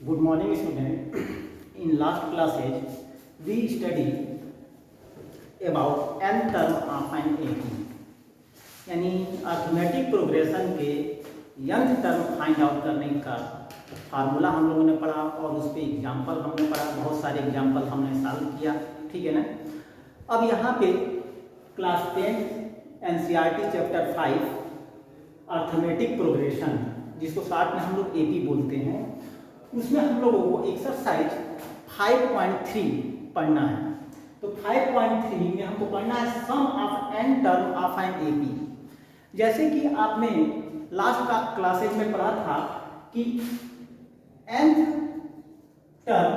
Good morning, student. In last classes, we studied about n term of an AP, यानी arithmetic progression के n term find out करने का formula हम लोगों ने पढ़ा और उस पर एग्जाम्पल हमने पढ़ा। बहुत सारे एग्जाम्पल हमने सॉल्व किया, ठीक है ना। अब यहाँ पे class 10 NCERT chapter 5 arithmetic progression, जिसको शॉर्ट में हम लोग AP बोलते हैं, उसमें हम लोगों को एक्सरसाइज 5.3 पढ़ना है। तो 5.3 में हमको पढ़ना है sum of n term of an AP। जैसे कि आपने लास्ट का क्लासेज में पढ़ा था कि n term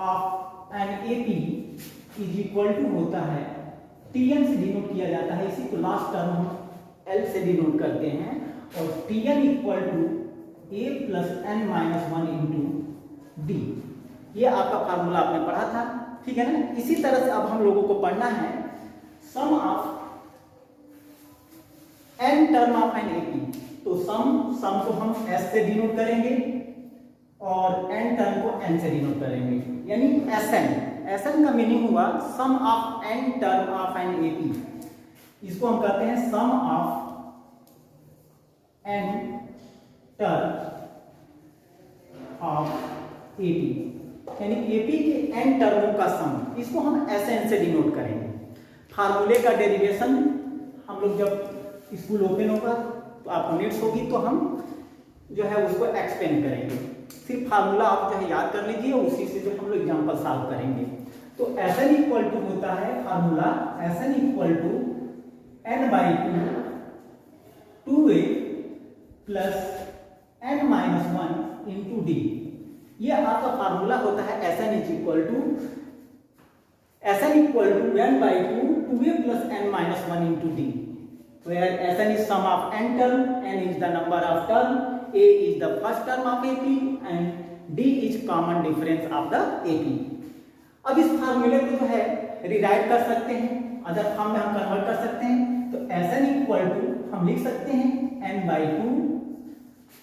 of an AP is equal to होता है Tn से डिनोट किया जाता है, इसी को लास्ट टर्म हम L से डिनोट करते हैं, और Tn equal to a plus n minus 1 into d. ये आपका फार्मूला आपने पढ़ा था, ठीक है ना। इसी तरह से अब हम लोगों को पढ़ना है sum of n term of an AP। तो सम को हम s से डिनोट करेंगे और n टर्म को n से डिनोट करेंगे, यानी Sn का मीनिंग हुआ sum of n term of an AP। इसको हम कहते हैं sum of n term of AP, यानी AP के n टर्मों का सम, इसको हम Sn से डिनोट करेंगे। फार्मूले का डेरिवेशन हम लोग जब स्कूल ओपन होगा तो आपको नीड्स होगी तो हम जो है उसको एक्सप्लेन करेंगे। सिर्फ फार्मूला आप जो है याद कर लीजिए, उसी से जो हम लोग एग्जाम्पल सॉल्व करेंगे। तो Sn इक्वल टू होता है formula Sn equal to n/2 2a plus n minus 1 into d. ये आपका फार्मूला होता है Sn equal to n/2 2a plus n minus 1 into d, where Sn is sum of n term, n is the number of term, a is the first term of AP and d is common difference of the AP। अब इस फार्मूले को जो है rewrite कर सकते हैं, other form में हम कन्वर्ट कर सकते हैं। तो Sn इक्वल टू हम लिख सकते हैं n/2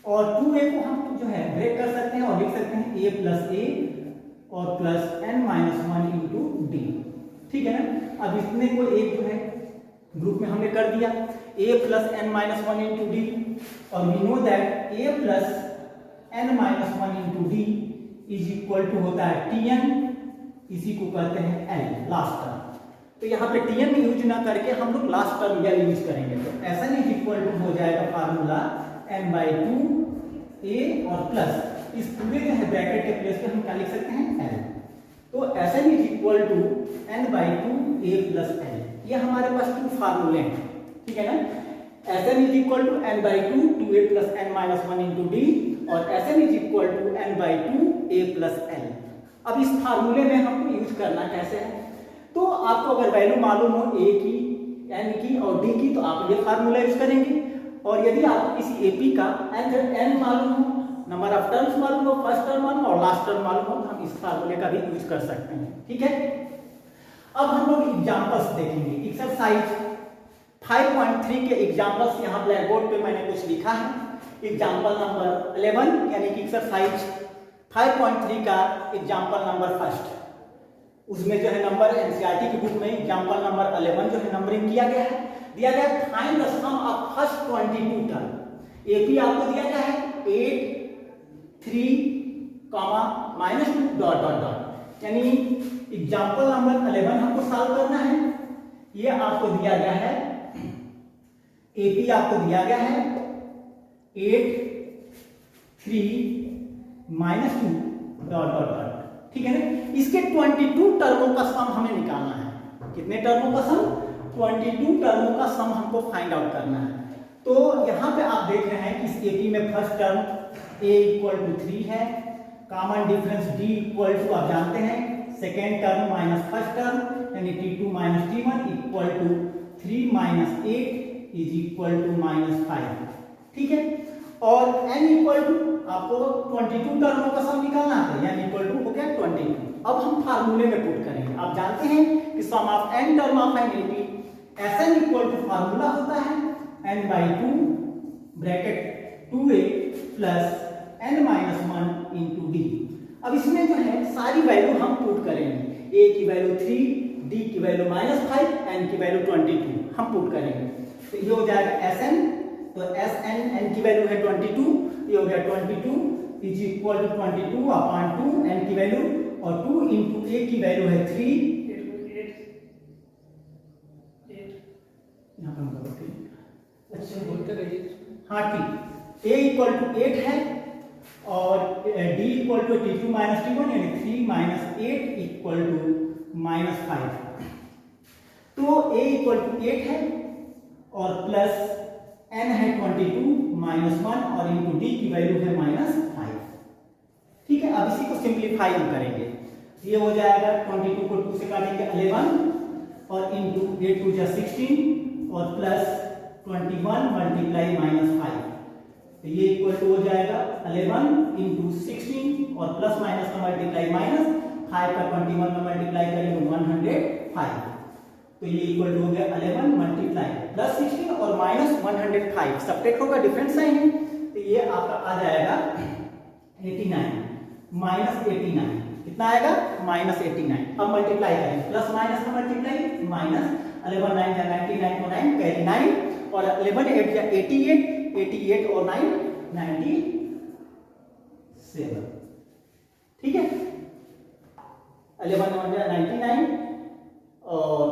और 2a को हम जो है ब्रेक कर सकते हैं और लिख सकते हैं a प्लस a और plus n minus 1 into D, ठीक है ना। अब इसमें को एक जो है ग्रुप में हमने कर दिया a plus n minus 1 into d, और we know that a plus n minus 1 into d is equal to होता है Tn, इसी को कहते हैं L लास्ट टर्म। तो यहाँ पे Tn यूज ना करके हम लोग लास्ट टर्म L यूज करेंगे। तो Sn इज इक्वल टू हो जाएगा फार्मूला n/2 a और प्लस इस पूरे जो है ब्रैकेट के प्लेस पे हम क्या लिख सकते हैं L। तो Sn is equal to n/2 a plus L। ये हमारे पास टू फार्मूले हैं, ठीक है ना। Sn is equal to n/2 2a plus n minus 1 into d, और Sn is equal to n/2 a plus L। अब इस फार्मूले में हमको यूज करना कैसे है, तो आपको अगर वैल्यू मालूम हो a की, n की और d की, तो आप ये फार्मूला यूज करेंगे। और यदि आपको किसी AP का n मालूम हो, नंबर ऑफ टर्म्स मालूम हो, फर्स्ट टर्म मालूम हो और लास्ट टर्म मालूम हो, तो हम इस फार्मूले का भी यूज कर सकते हैं, ठीक है। अब हम लोग एग्जांपल्स देखेंगे। एक्सरसाइज 5.3 के एग्जांपल्स यहाँ ब्लैक बोर्ड पे मैंने कुछ लिखा है। एग्जांपल नंबर 11, यानी कि एक्सरसाइज 5.3 का एग्जांपल नंबर फर्स्ट, उसमें जो है नंबर NCERT की बुक में एग्जांपल नंबर 11 जो है नंबरिंग किया गया है। दिया गया है find the sum of first 22 term. AP आपको दिया गया है 8 3 -2 डॉट डॉट डॉट, यानी एग्जांपल नंबर 11 हमको सॉल्व करना है। ये आपको दिया गया है, AP आपको दिया गया है 8 3 -2 डॉट डॉट डॉट, ठीक है ना। इसके 22 टर्मों का सम हमें निकालना है। कितने टर्मों का सम? 22 टर्मों का सम हमको फाइंड आउट करना है। तो यहाँ पे आप देख रहे हैं कि इस AP में first term a equal to 3 है, common difference d equal to आप जानते हैं second term minus first term, यानी t2 minus t1 equal to 3 minus 8 is equal to -5, ठीक है। और n इक्वल टू आपको 22 टर्मों का सम निकालना है, n इक्वल टू हो गया 22। अब हम फार्मूले में पुट करेंगे। आप जानते हैं कि sum of n term of an AP Sn equal to formula होता है n/2 bracket 2a plus n minus 1 into d. अब इसमें जो है सारी वैल्यू हम पुट करेंगे, a की वैल्यू 3, d की वैल्यू -5, n की वैल्यू 22 हम पुट करेंगे। तो ये हो जाएगा Sn, तो Sn n की वैल्यू है 22, ये हो गया 22 is equal to 22 upon 2 n की वैल्यू, और 2 इंटू a की वैल्यू है 3, यहाँ पर अच्छा बोलते रहिए। हाँ ठीक, a इक्वल टू 8 है और d equal to t2 minus t1 यानी 3 माइनस 8 इक्वल टू -5। तो a इक्वल टू 8 है और प्लस n है 22 -1 और इंटू d की वैल्यू है -5। ठीक है, अब इसी को सिंप्लीफाई हम करेंगे। ये हो जाएगा 22 को 2 से काटेंगे 11 और इंटू 8 2 जा 16 और प्लस 21 मल्टीप्लाई -5, तो ये इक्वल टू हो जाएगा 11 इंटू 16 और प्लस माइनस का मल्टीप्लाई माइनस 5 का 21 में मल्टीप्लाई करेंगे 105, तो ये इक्वल टू हो गया 11 मल्टीप्लाई प्लस 16 और माइनस 105, सब्ट्रैक्ट होगा डिफरेंस साइन है, तो ये आपका आ जाएगा 89 माइनस 89, कितना आएगा -89। अब मल्टीप्लाई करेंगे, प्लस माइनस का मल्टीप्लाई माइनस 11 9 जा 99 को 9 कैरी 9 और 11 8 जा 88, 88 और 9 97। ठीक है, 11 1 जा 99 और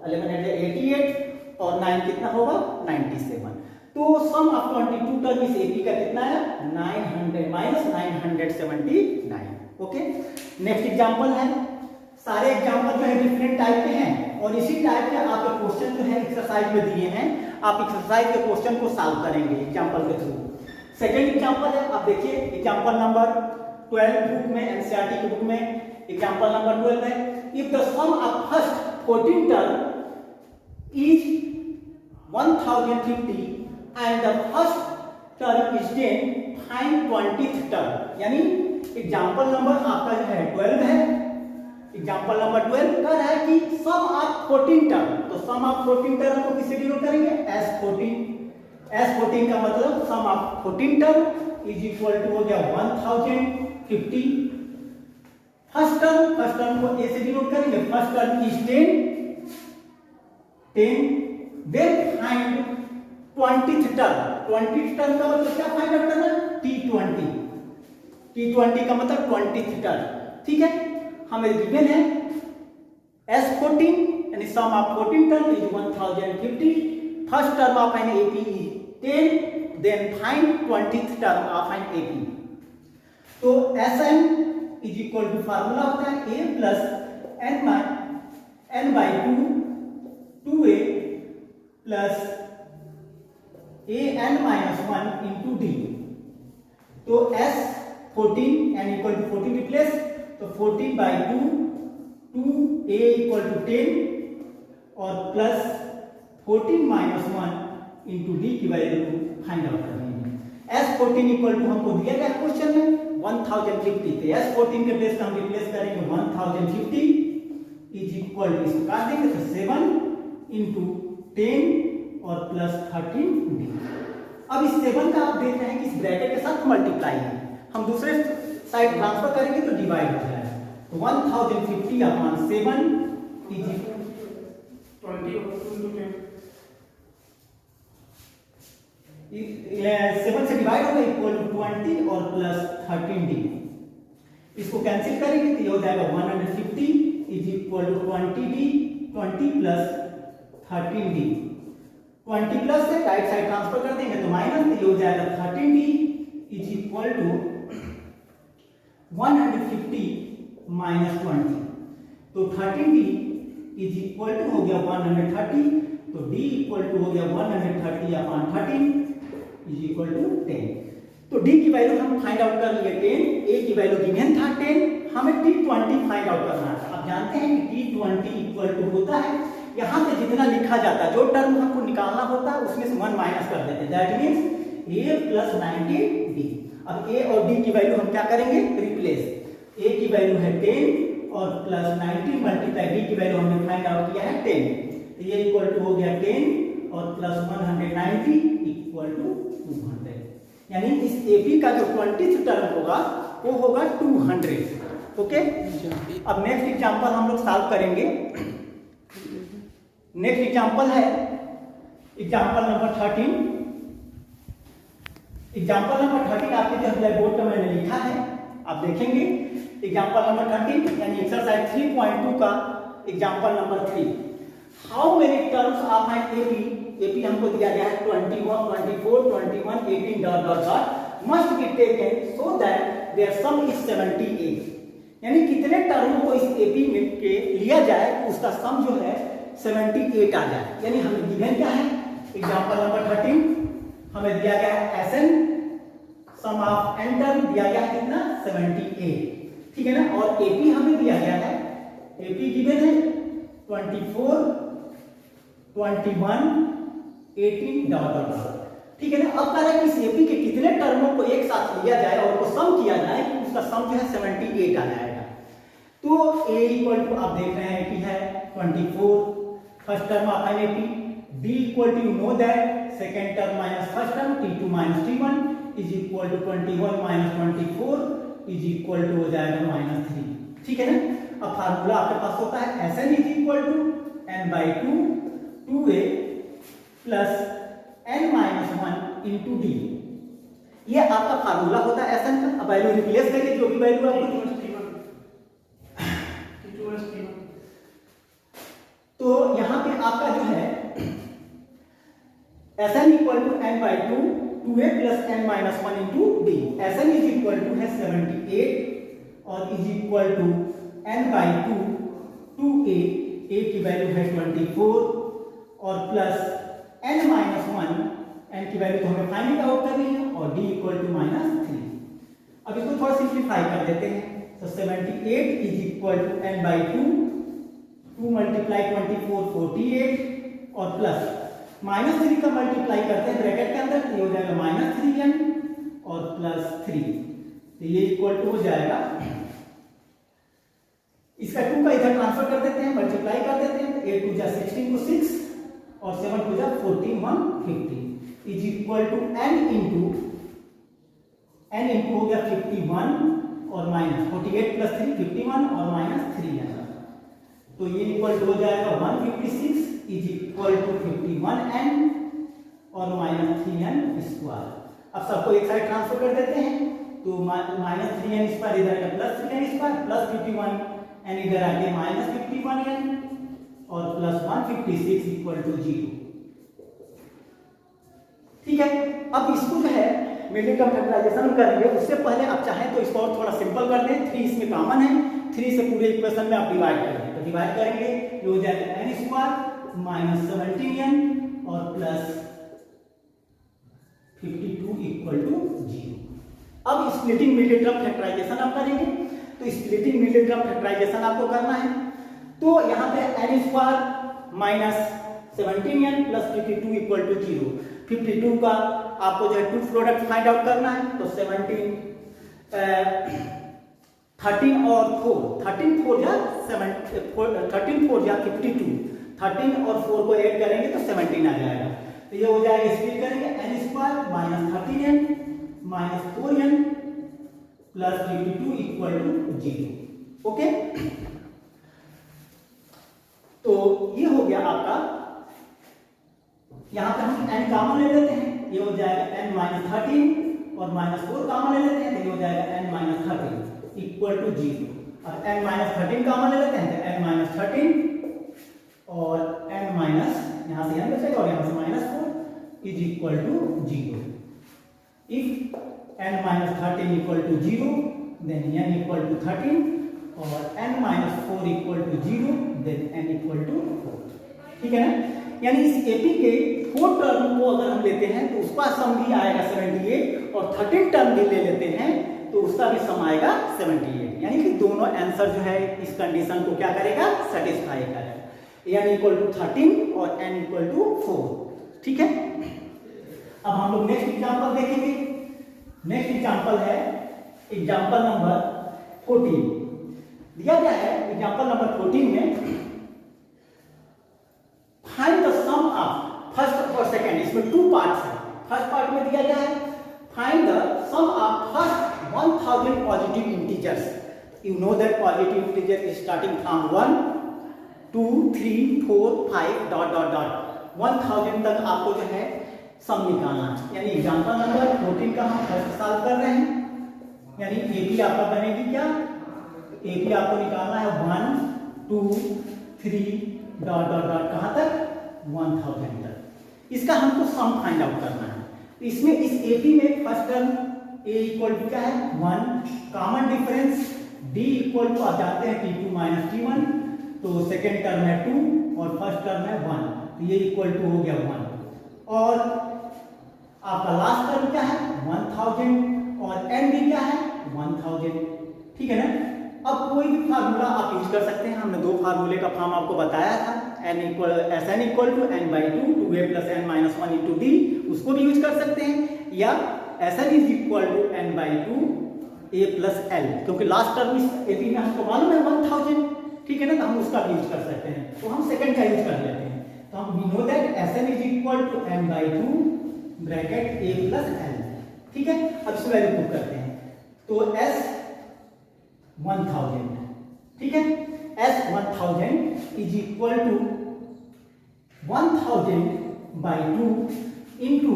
11 8 जा 88 और 9 कितना होगा 97। तो सम ऑफ 22 टर्म इस एपी का कितना है 900 माइनस 979। ओके, नेक्स्ट एग्जांपल है। सारे एग्जांपल जो है डिफरेंट टाइप के हैं और इसी टाइप के आपके क्वेश्चन जो है एक्सरसाइज में दिए हैं, आप एक्सरसाइज के क्वेश्चन को सॉल्व करेंगे एग्जांपल के थ्रू। सेकंड एग्जांपल है, आप देखिए एग्जांपल नंबर 12 बुक में, एनसीईआरटी की बुक में एग्जांपल नंबर 12 है, if the sum of first 14 term is 1050 and the first term is 10, find 20th term। यानी एग्जांपल नंबर आपका जो है 12 है, एग्जांपल नंबर 12 कह रहा है कि सम ऑफ 14 टर्म, तो सम ऑफ 14 टर्म को किससे डिनोट करेंगे S14। S14 का मतलब sum of 14 term is equal to हो गया 1050। फर्स्ट टर्म को A से डिनोट करेंगे, first term is 10, then find 20th term. 20th term का मतलब क्या फाइंड आउट करना है T20। T20 का मतलब 20th टर्म। ठीक है, हमें गिवन है S14 यानी sum of 14 term is 1050, first term of an AP is 10, then find 20th term of an AP. तो Sn is equal to formula होता है a plus n by 2 2a plus an minus 1 into d. तो S14 n equal to 14 replace, तो 14 by 2a equal to 10 और plus 14 minus 1 into D की value find out करनी है। S14 equal to हमको दिया गया क्वेश्चन में 1050, तो S14 के बेस हम रिप्लेस करेंगे 1050 इज इक्वल टू, इसको काट देंगे तो 7 इंटू 10 और प्लस 13 डी। अब इस 7 का आप देख रहे हैं कि इस ब्रैकेट के साथ मल्टीप्लाई है, हम दूसरे साइड ट्रांसफर करेंगे तो डिवाइड हो जाएगा, तो 1050 अपॉन 7 इज 7 से डिवाइड होगा इक्वल टू 20 और प्लस 13 डी। इसको कैंसिल करेंगे तो ये हो जाएगा 150 is equal to 20 d, 20 plus 13 d. 20 plus से राइट साइड ट्रांसफर कर देंगे तो माइनस, तो ये हो जाएगा 13 d is equal to 150 minus 20, तो 13 डी इज इक्वल टू हो गया 130, तो डी इक्वल टू हो गया 130 अपॉन 13 इज इक्वल टू 10। तो डी की वैल्यू हम फाइंड आउट कर लिए 10, ए की वैल्यू गिवन था 10, हमें T20 फाइंड आउट करना है। आप जानते हैं कि T20 इक्वल टू होता है, यहाँ पे जितना लिखा जाता है जो टर्म हमको निकालना होता है उसमें से 1 माइनस कर देते हैं, that means a plus 90d। अब a और d की वैल्यू हम क्या करेंगे रिप्लेस, a की वैल्यू है 10 और प्लस 90 मल्टीप्लाई d की वैल्यू हमने फाइंड आउट किया है 10, तो ये इक्वल टू हो गया 10 और प्लस 190 इक्वल टू 200। यानी इस AP का जो 20th टर्म होगा वो होगा 200। ओके, अब नेक्स्ट एग्जांपल हम लोग सॉल्व करेंगे। नेक्स्ट एग्जांपल है एग्जांपल नंबर 13। एग्जांपल नंबर 13 आपके जो ब्लैक बोर्ड पे मैंने लिखा है, आप देखेंगे एग्जांपल नंबर 13 यानी एक्सरसाइज 3.2 का example number 3। How many terms of an AP हमको दिया गया है 21, 24, 21, 18 dot dot dot must be taken so that their sum is 78। यानी कितने टर्मों को इस एपी में के लिया जाए तो उसका सम जो है 78 आ जाए। यानी हमें गिवन क्या है, एग्जांपल नंबर 13 हमें दिया गया है S n sum of an term दिया गया है कितना 78, ठीक है ना। और एपी हमें दिया गया है, एपी गिवन है 24, 21, 18 डॉट डॉट डॉट, ठीक है ना। अब कह रहा है कि इस एपी के कितने टर्मों को एक साथ लिया जाए और उसको सम किया जाए कि उसका सम जो है 78 आ जाएगा। तो a इक्वल टू आप देख रहे हैं कि है 24 first term of an AP, b equal to you know that second term minus first term t2 minus t1 is equal to 21 minus 24 is equal to हो जाएगा -3, ठीक है ना। अब फार्मूला आपके पास होता है Sn is equal to n/2 2a plus n-1 into d. ये आपका फार्मूला होता है Sn का। अब वैल्यू रिप्लेस करिए जो भी वैल्यू आपको, तो यहां पे आपका जो है Sn equal to n/2 2a plus n-1 into d. Sn is equal to है 78 और is equal to n/2 2a, a की वैल्यू है 24 और प्लस n-1, n की वैल्यू तो हमें फाइंड आउट करनी है और d इक्वल टू -3। अब इसको थोड़ा सिंप्लीफाई कर देते हैं। तो 78 is equal to n/2 2 multiply 24 48 और प्लस -3 का मल्टीप्लाई करते हैं ब्रैकेट के अंदर, ये हो जाएगा -3n और प्लस 3, तो ये इक्वल टू हो जाएगा, इसका 2 का इधर ट्रांसफर कर देते हैं, मल्टीप्लाई कर देते हैं, 8 2 जा 16 को 6 और 7 2 जा 14 150 is equal to n into हो गया 51 और माइनस 48 प्लस 3 51 और -3 आएगा, तो ये इक्वल टू हो जाएगा 156 इज इक्वल टू 51n और -3n स्क्वायर। अब सबको एक साइड ट्रांसफर कर देते हैं, तो -3n स्क्वायर इधर का +3n स्क्वायर प्लस 51n इधर आके -51n और प्लस 156 इक्वल टू 0, ठीक है। अब इसको जो है मिडिल टर्म फैक्टराइजेशन करेंगे, उससे पहले आप चाहें तो इसको और थोड़ा सिंपल कर दें। 3 इसमें कॉमन है, 3 से पूरे इक्वेशन में आप डिवाइड करेंगे, तो डिवाइड करेंगे ये हो जाएगा n स्क्वायर माइनस 17n और प्लस 52 इक्वल टू 0। अब स्प्लिटिंग मिडिल टर्म फैक्टराइजेशन आप करेंगे, तो स्प्लिटिंग मिडिल टर्म फैक्टराइजेशन आपको करना है। तो यहाँ पे n square minus 17n plus 52 equal to 0। 52 का आपको जो है 2 प्रोडक्ट फाइंड आउट करना है, तो 13 और 4 13 4 या 52 13 और 4 को ऐड करेंगे तो 17 आ जाएगा। तो ये हो जाएगा, स्प्लिट करेंगे n square minus 13n minus 4n plus 52 equal to 0। Okay, तो ये हो गया आपका। यहां पे हम n कॉमन ले लेते हैं, ये हो जाएगा n माइनस 13 और माइनस 4 कॉमन ले लेते हैं, तो ये हो जाएगा n माइनस 13 इक्वल टू 0। अब n माइनस 13 कॉमन ले लेते हैं, तो n माइनस 13 और n माइनस यहां से n बचेगा और यहां से -4 is equal to 0। If n minus 13 equal to 0 then n equal to 13 और n minus 4 equal to 0 then n equal to 4, ठीक है ना। यानी इस एपी के 4 टर्म को अगर हम लेते हैं तो उसका सम भी आएगा 78 और 13 टर्म भी ले लेते हैं तो उसका भी सम आएगा 78। यानी कि दोनों आंसर जो है इस कंडीशन को क्या करेगा, सेटिस्फाई करेगा। n इक्वल टू 13 और n इक्वल टू 4, ठीक है। अब हम लोग नेक्स्ट एग्जांपल देखेंगे। नेक्स्ट एग्जांपल है एग्जांपल नंबर 14। दिया गया है एग्जांपल नंबर 14 में find the sum of first और सेकंड, इसमें 2 पार्ट्स है। फर्स्ट पार्ट में दिया गया है find the sum of first 1000 positive integers. You know that positive integer is starting from 1 2 3 4 5 dot dot dot 1000 तक आपको जो है सम निकालना है। यानी एग्जांपल नंबर 14 का हम फर्स्ट सॉल्व कर रहे हैं। यानी एपी आपका बनेगी क्या, एपी आपको निकालना है 1 2 3 डॉट डॉट डॉट कहां तक 1000 तक। इसका हमको सम फाइंड आउट करना है। तो इसमें इस एपी में first term a equal to क्या है 1, common difference d equal to आप जानते हैं t2 माइनस t1, तो सेकेंड टर्म है 2 और फर्स्ट टर्म है 1, तो ये इक्वल टू हो गया 1। और आपका लास्ट टर्म क्या है 1000 और एन भी क्या है 1000, ठीक है ना। अब कोई भी फार्मूला आप यूज कर सकते हैं। हमने दो फार्मूले का फॉर्म आपको बताया था, n equal Sn equal to n by 2 2a plus n minus 1 into d, उसको भी यूज कर सकते हैं, या Sn is equal to n by 2 a plus l, क्योंकि लास्ट टर्म इस एपी में हमको मालूम है 1000, ठीक है ना, तो हम उसका भी यूज कर सकते हैं। तो हम सेकंड का यूज कर लेते हैं। तो हम we know that Sn is equal to n by 2 bracket a plus l, ठीक है। अब इसको वैल्यू पुट करते हैं, तो s 1000, ठीक है, s 1000 is equal to 1000 by 2 into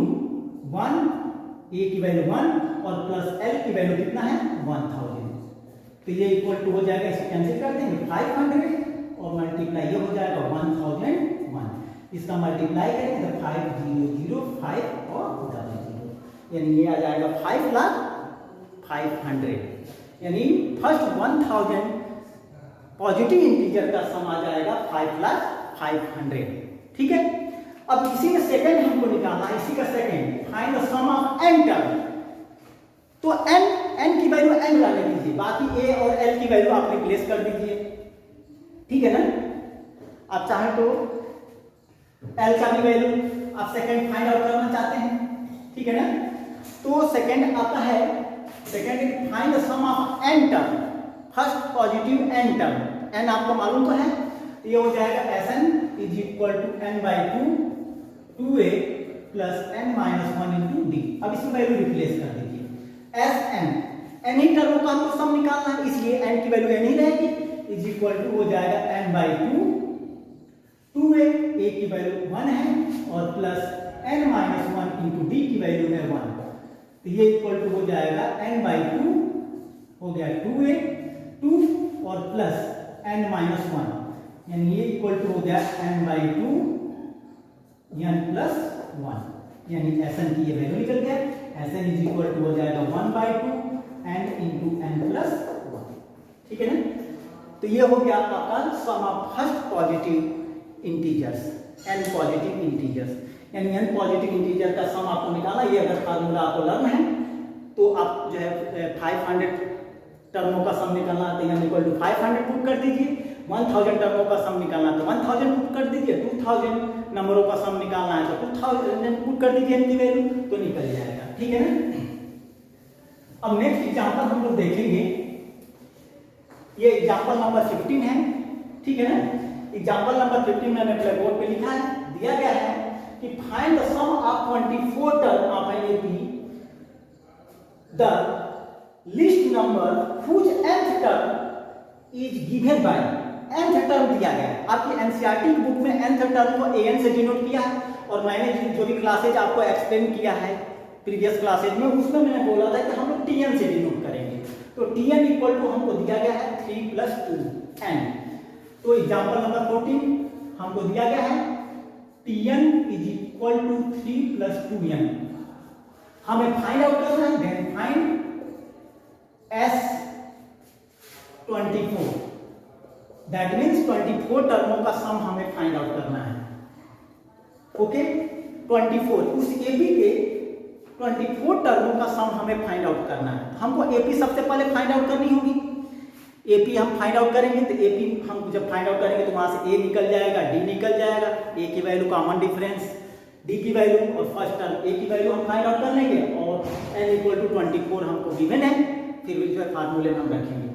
1, a की वैल्यू 1 और प्लस l की वैल्यू कितना है 1000, तो ये इक्वल टू हो जाएगा, इसे कैंसिल कर देंगे 500 और मल्टीप्लाई ये हो जाएगा 1001, इसका मल्टीप्लाई करेंगे तो 500 और 00, यानी ये आ जाएगा 5,500,000, यानी फर्स्ट 1000 पॉजिटिव इंटीजर का सम आ जाएगा 5,500,000, ठीक है। अब इसी में सेकंड हमको निकालना है, इसी का second find the sum of n term. तो n की वैल्यू n लाने दीजिए, बाकी a और l की वैल्यू आप रिप्लेस कर दीजिए, ठीक है ना। आप चाहे तो l का भी वैल्यू आप सेकंड फाइंड आउट करना चाहते हैं, ठीक है ना। तो सेकंड आता है, second find the sum of n term, first positive n term, n आपको मालूम तो है, तो ये हो जाएगा Sn is equal to n by 2 2a plus n minus 1 into d. अब इसमें वैल्यू रिप्लेस कर दीजिए Sn, n ही टर्म का हमको सम निकालना है, इसलिए n की वैल्यू n ही रहेगी, इज इक्वल टू हो जाएगा n बाई 2 2a, a की वैल्यू 1 है और plus n minus 1 into D की वैल्यू है 1, तो ये इक्वल टू हो जाएगा n बाई 2 हो गया 2a 2 और प्लस n माइनस 1, यानी ये इक्वल टू हो गया n बाई 2 n प्लस 1, यानी Sn की ये वैल्यू निकल गया। Sn इज इक्वल टू हो जाएगा 1 by 2 n into n plus 1, ठीक है ना। तो ये हो गया आपका sum of first positive integers, n positive integers, यानी n पॉजिटिव इंटीजर का सम आपको निकाला। ये अगर फार्मूला आपको लर्न है तो आप जो है 500 टर्मों का सम निकालना है तो n इक्वल टू 500 पुट कर दीजिए, 1000 टर्मों का सम निकालना है तो 1000 पुट कर दीजिए, 2000 नंबरों का सम निकालना है तो 2000 पुट कर दीजिए n की वैल्यू, तो निकल जाएगा, ठीक है ना। अब नेक्स्ट एग्जांपल हम लोग देखेंगे, ये एग्जांपल नंबर 15 है, ठीक है ना। एग्जांपल नंबर 15 मैंने ब्लैक बोर्ड पे लिखा है, दिया गया है कि find the sum of 24 term of an AP, the list number whose nth term is given by, nth term दिया गया है। आपकी एनसीईआरटी बुक में nth टर्म को an से डिनोट किया है, और मैंने जो भी क्लासेज आपको एक्सप्लेन किया है प्रीवियस क्लासेज में, उसमें मैंने बोला था कि हम लोग tn से डिनोट करेंगे। तो tn इक्वल टू हमको दिया गया है 3 प्लस 2 n। तो एग्जांपल नंबर 14 हमको दिया गया है tn is equal to 3 plus 2n, हमें फाइंड आउट करना है, then find S24, that means 24 टर्मों का सम हमें फाइंड आउट करना है, ओके। 24 उस एपी के 24 टर्मों का सम हमें फाइंड आउट करना है। हमको एपी सबसे पहले फाइंड आउट करनी होगी, एपी हम फाइंड आउट करेंगे तो एपी हम जब फाइंड आउट करेंगे तो वहां से ए निकल जाएगा, डी निकल जाएगा, ए की वैल्यू कॉमन डिफरेंस, डी की वैल्यू और फर्स्ट टर्म ए की वैल्यू हम फाइंड आउट कर लेंगे, और n इक्वल टू 24 हमको गिवन है, फिर जो फार्मूले में हम रखेंगे।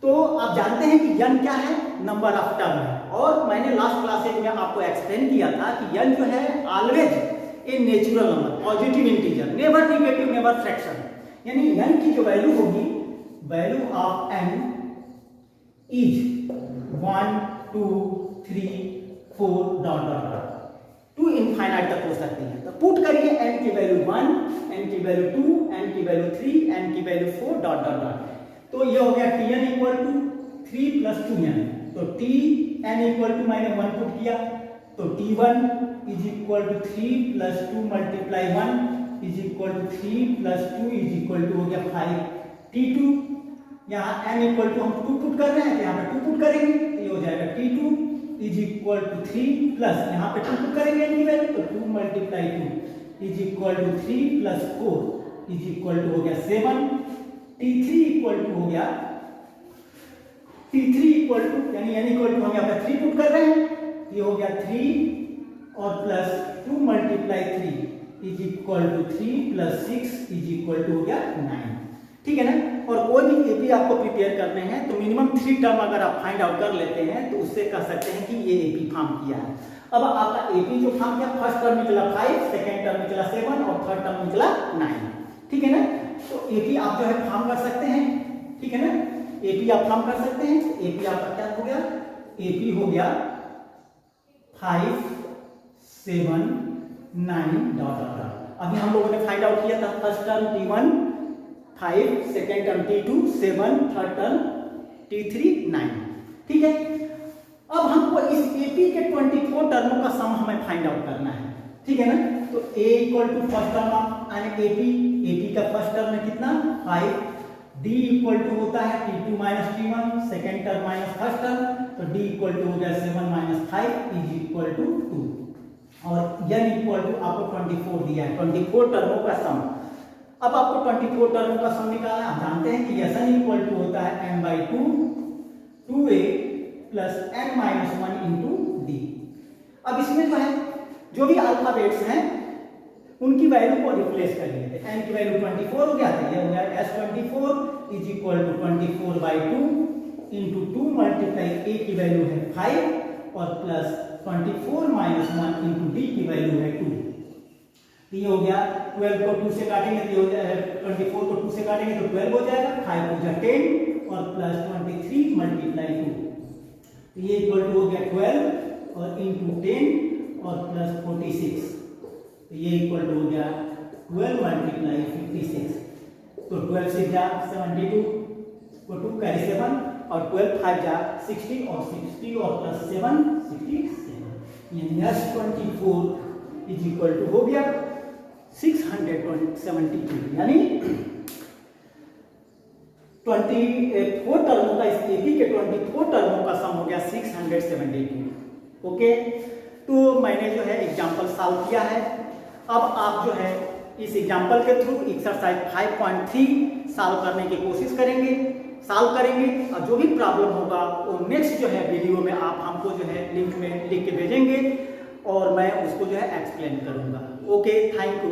तो आप जानते हैं कि n क्या है, नंबर ऑफ टर्म है, और मैंने लास्ट क्लासेज में आपको एक्सप्लेन किया था कि n जो है always a natural number, positive integer, never negative, never fraction. यानी n की जो वैल्यू होगी, value of n is 1 2 3 4 dot dot dot to infinite तक हो सकती है। तो पुट करिए n की वैल्यू 1, n की वैल्यू 2, n की वैल्यू 3, n की वैल्यू 4 डॉट डॉट डॉट। तो ये हो गया tn equal to 3 plus 2n। तो tn इक्वल टू मैंने 1 पुट किया, तो t1 is equal to 3 plus 2 multiply 1 is equal to 3 plus 2 is equal to हो गया 5। t2 यहाँ n इक्वल टू हम 2 पुट कर रहे हैं, तो यहाँ पे 2 पुट करेंगे, तो ये हो जाएगा t2 is equal to 3 plus यहाँ पे 2 पुट करेंगे n की वैल्यू, तो 2 multiply 2 is equal to 3 plus 4 is equal to हो गया 7। t3 इक्वल टू हो गया, t3 इक्वल टू यानी n इक्वल टू हम यहाँ पे 3 पुट कर रहे हैं, ये हो गया 3 और plus 2 multiply 3 is equal to 3 plus 6 is equal to हो गया 9। ठीक है ना। और कोई भी एपी आपको प्रिपेयर करने हैं तो मिनिमम 3 टर्म अगर आप फाइंड आउट कर लेते हैं तो उससे कह सकते हैं कि ये एपी फॉर्म किया है। अब आपका एपी जो फॉर्म किया, फर्स्ट टर्म निकला 5, सेकेंड टर्म निकला 7 और थर्ड टर्म निकला 9। ठीक है ना। तो एपी आप जो है फॉर्म कर सकते हैं। ठीक है ना, एपी आप फॉर्म कर सकते हैं। एपी आपका क्या हो गया, एपी हो गया 5 7 9 डॉट डॉट। अभी हम लोगों ने फाइंड आउट किया था first term t1 5, second term t2 7, third term t3 9। ठीक है। अब हमको इस एपी के 24 टर्मों का सम हमें फाइंड आउट करना है। ठीक है ना। तो a equal to first term of AP का फर्स्ट टर्म है कितना 5, d इक्वल टू होता है t2 minus t1, second term minus first term, तो d इक्वल टू हो गया 7 माइनस 5 इज इक्वल टू 2 और n इक्वल टू आपको 24 दिया है, 24 टर्मों का सम। अब आपको 24 टर्मों का सम निकालना है। आप जानते हैं कि Sn इक्वल टू होता है n/2 2a plus n minus 1 into d। अब इसमें जो है जो भी अल्फाबेट्स हैं उनकी वैल्यू को रिप्लेस करिए। n की वैल्यू 24 हो गया, तो ये हो गया s24 is equal to 24/2 into 2 multiply a की वैल्यू है 5 और प्लस 24 माइनस 1 इंटू d की वैल्यू है 2। ये हो गया 12 को 2 से काटेंगे तो ये हो जाएगा 24 को 2 से काटेंगे तो 12 हो जाएगा, 5 हो जाएगा 10 और प्लस 23 मल्टीप्लाई 2, तो ये इक्वल टू हो गया 12 और इंटू 10 और प्लस 46, तो ये इक्वल टू हो गया 12 मल्टीप्लाई 56, तो 12 से जा 72 को 2 कैरी 7 और 12 5 जा 60 और 60 और प्लस 7 67, यानी s24 इज इक्वल टू हो गया 672, यानी 24 टर्मों का, इस एपी के 24 टर्मों का सम हो गया 672। ओके, तो मैंने जो है एग्जांपल सॉल्व किया है। अब आप जो है इस एग्जांपल के थ्रू एक्सरसाइज 5.3 सॉल्व करने की कोशिश करेंगे, सॉल्व करेंगे और जो भी प्रॉब्लम होगा वो नेक्स्ट जो है वीडियो में आप हमको जो है लिंक में लिख के भेजेंगे और मैं उसको जो है एक्सप्लेन करूंगा। Okay, thank you.